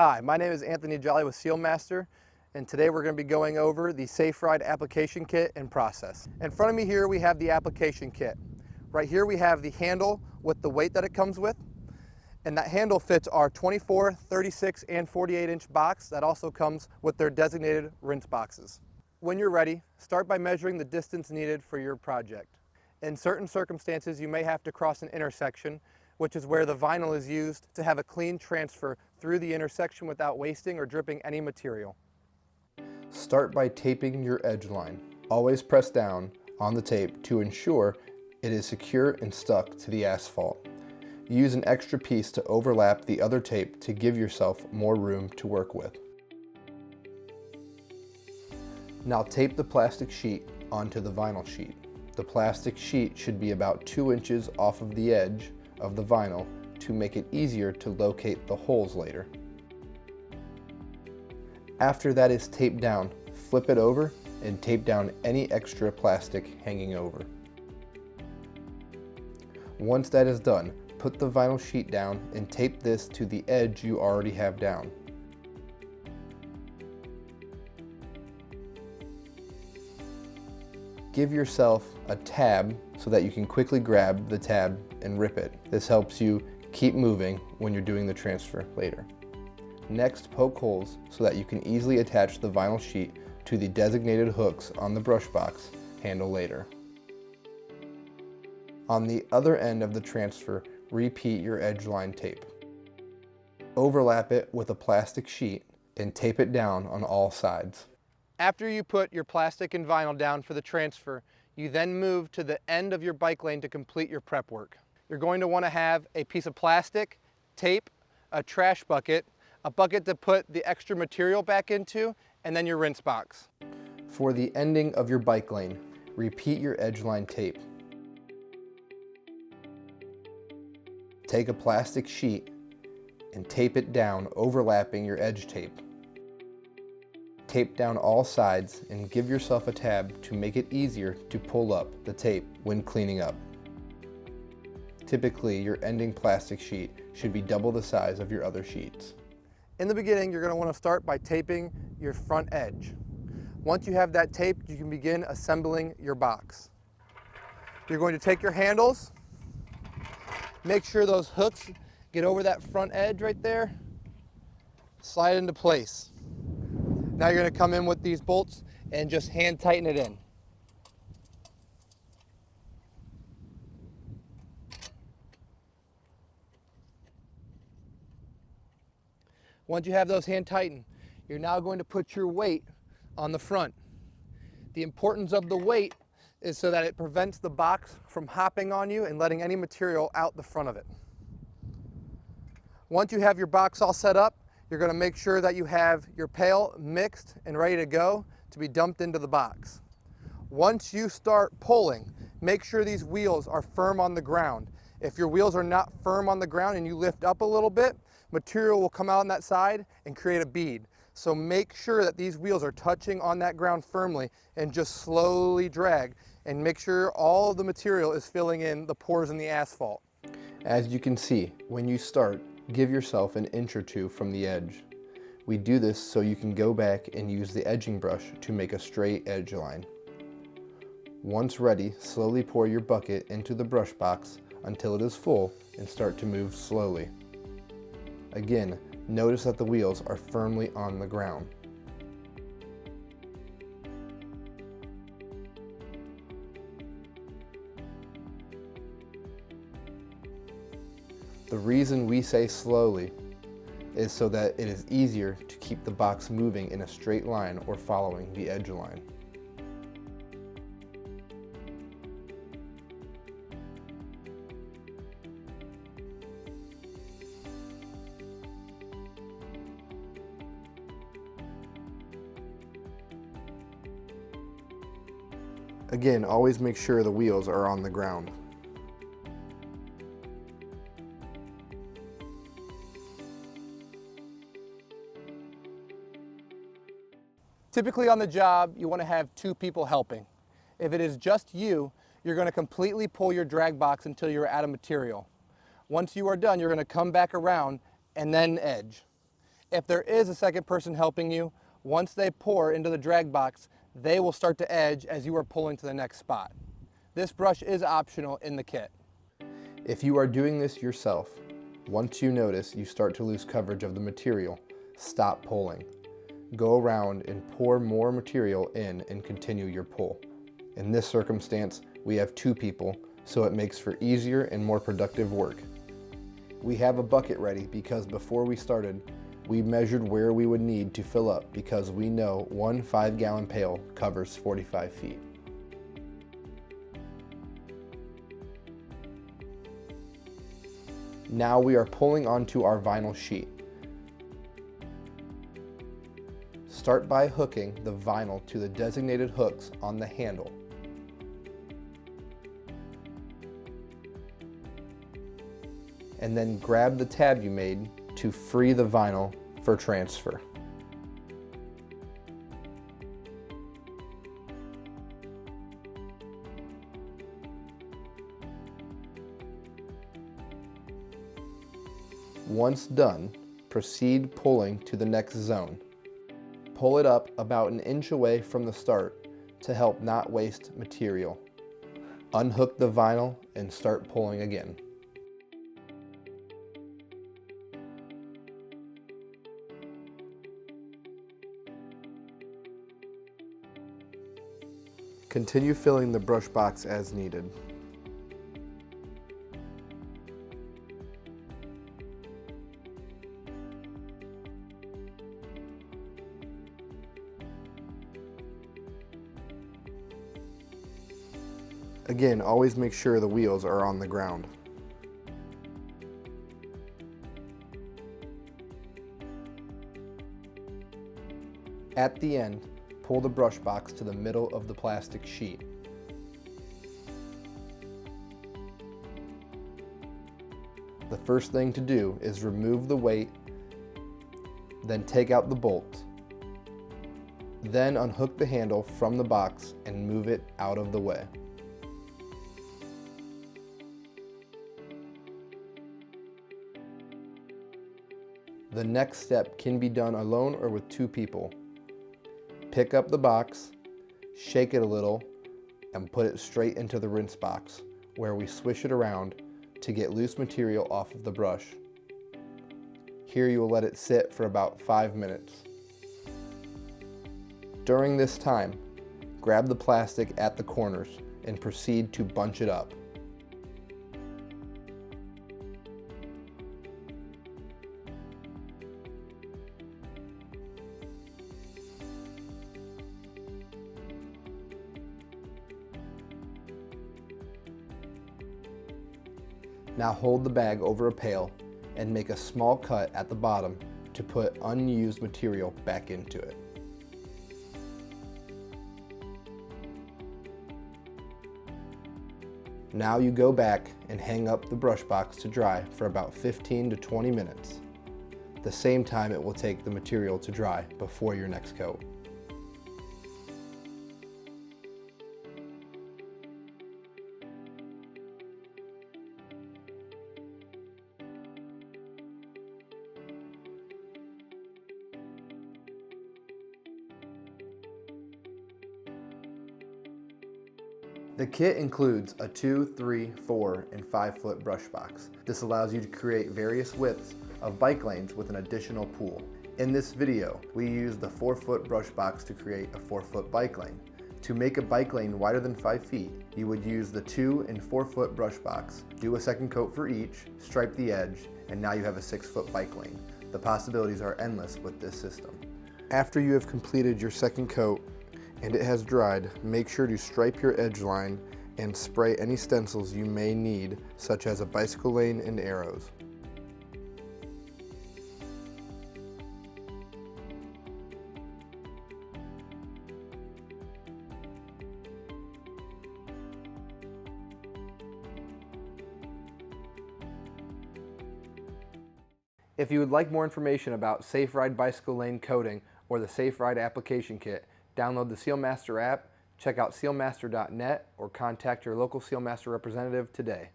Hi, my name is Anthony Jolly with Sealmaster, and today we're going to be going over the Safe Ride application kit and process. In front of me here we have the application kit. Right here we have the handle with the weight that it comes with, and that handle fits our 24, 36, and 48-inch box that also comes with their designated rinse boxes. When you're ready, start by measuring the distance needed for your project. In certain circumstances, you may have to cross an intersection, which is where the vinyl is used to have a clean transfer through the intersection without wasting or dripping any material. Start by taping your edge line. Always press down on the tape to ensure it is secure and stuck to the asphalt. Use an extra piece to overlap the other tape to give yourself more room to work with. Now tape the plastic sheet onto the vinyl sheet. The plastic sheet should be about 2 inches off of the edge of the vinyl to make it easier to locate the holes later. After that is taped down, flip it over and tape down any extra plastic hanging over. Once that is done, put the vinyl sheet down and tape this to the edge you already have down. Give yourself a tab so that you can quickly grab the tab and rip it. This helps you keep moving when you're doing the transfer later. Next, poke holes so that you can easily attach the vinyl sheet to the designated hooks on the brush box handle later. On the other end of the transfer, repeat your edge line tape. Overlap it with a plastic sheet and tape it down on all sides. After you put your plastic and vinyl down for the transfer, you then move to the end of your bike lane to complete your prep work. You're going to want to have a piece of plastic, tape, a trash bucket, a bucket to put the extra material back into, and then your rinse box. For the ending of your bike lane, repeat your edge line tape. Take a plastic sheet and tape it down, overlapping your edge tape. Tape down all sides and give yourself a tab to make it easier to pull up the tape when cleaning up. Typically, your ending plastic sheet should be double the size of your other sheets. In the beginning, you're going to want to start by taping your front edge. Once you have that taped, you can begin assembling your box. You're going to take your handles, make sure those hooks get over that front edge right there, slide into place. Now you're going to come in with these bolts and just hand tighten it in. Once you have those hand tightened, you're now going to put your weight on the front. The importance of the weight is so that it prevents the box from hopping on you and letting any material out the front of it. Once you have your box all set up, you're going to make sure that you have your pail mixed and ready to go to be dumped into the box. Once you start pulling, make sure these wheels are firm on the ground. If your wheels are not firm on the ground and you lift up a little bit, material will come out on that side and create a bead. So make sure that these wheels are touching on that ground firmly and just slowly drag, and make sure all of the material is filling in the pores in the asphalt. As you can see, when you start, give yourself an inch or two from the edge. We do this so you can go back and use the edging brush to make a straight edge line. Once ready, slowly pour your bucket into the brush box until it is full and start to move slowly. Again, notice that the wheels are firmly on the ground. The reason we say slowly is so that it is easier to keep the box moving in a straight line or following the edge line. Again, always make sure the wheels are on the ground. Typically on the job, you want to have 2 people helping. If it is just you, you're going to completely pull your drag box until you're out of material. Once you are done, you're going to come back around and then edge. If there is a second person helping you, once they pour into the drag box, they will start to edge as you are pulling to the next spot. This brush is optional in the kit. If you are doing this yourself, once you notice you start to lose coverage of the material, stop pulling. Go around and pour more material in and continue your pull. In this circumstance, we have 2 people, so it makes for easier and more productive work. We have a bucket ready because before we started, we measured where we would need to fill up because we know one 5-gallon pail covers 45 feet. Now we are pulling onto our vinyl sheet. Start by hooking the vinyl to the designated hooks on the handle. And then grab the tab you made to free the vinyl for transfer. Once done, proceed pulling to the next zone. Pull it up about 1 inch away from the start to help not waste material. Unhook the vinyl and start pulling again. Continue filling the brush box as needed. Again, always make sure the wheels are on the ground. At the end, pull the brush box to the middle of the plastic sheet. The first thing to do is remove the weight, then take out the bolt. Then unhook the handle from the box and move it out of the way. The next step can be done alone or with 2 people. Pick up the box, shake it a little, and put it straight into the rinse box, where we swish it around to get loose material off of the brush. Here you will let it sit for about 5 minutes. During this time, grab the plastic at the corners and proceed to bunch it up. Now hold the bag over a pail and make a small cut at the bottom to put unused material back into it. Now you go back and hang up the brush box to dry for about 15 to 20 minutes. The same time it will take the material to dry before your next coat. The kit includes a 2, 3, 4, and 5 foot brush box. This allows you to create various widths of bike lanes with an additional pool. In this video, we used the 4 foot brush box to create a 4 foot bike lane. To make a bike lane wider than 5 feet, you would use the 2 and 4 foot brush box, do a second coat for each, stripe the edge, and now you have a 6 foot bike lane. The possibilities are endless with this system. After you have completed your second coat, and it has dried, make sure to stripe your edge line and spray any stencils you may need, such as a bicycle lane and arrows. If you would like more information about Safe Ride bicycle lane coating or the Safe Ride application kit, download the SealMaster app, check out sealmaster.net, or contact your local SealMaster representative today.